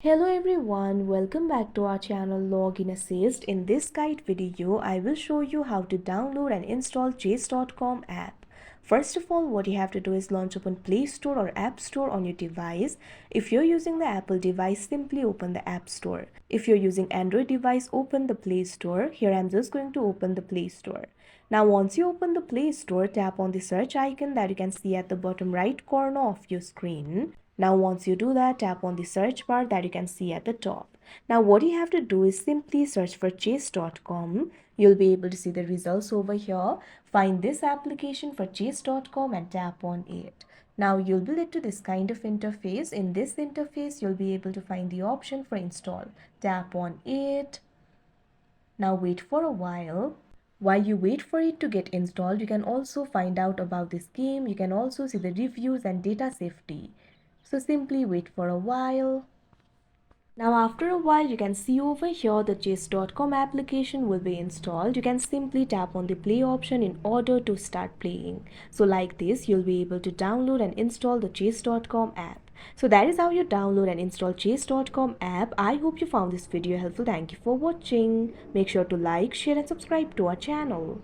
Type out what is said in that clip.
Hello everyone, welcome back to our channel Login Assist. In this guide video, I will show you how to download and install Chess.com app. First of all, what you have to do is launch open Play Store or App Store on your device. If you're using the Apple device, simply open the App Store. If you're using Android device, open the Play Store. Here I'm just going to open the Play Store. Now once you open the Play Store, tap on the search icon that you can see at the bottom right corner of your screen. Now once you do that, tap on the search bar that you can see at the top. Now what you have to do is simply search for chess.com. You'll be able to see the results over here. Find this application for chess.com and tap on it. Now you'll be led to this kind of interface. In this interface, you'll be able to find the option for install. Tap on it. Now wait for a while. While you wait for it to get installed, you can also find out about this game. You can also see the reviews and data safety. So simply wait for a while. Now after a while, you can see over here the chess.com application will be installed. You can simply tap on the play option in order to start playing. So like this, you'll be able to download and install the chess.com app. So that is how you download and install chess.com app. I hope you found this video helpful. Thank you for watching. Make sure to like, share and subscribe to our channel.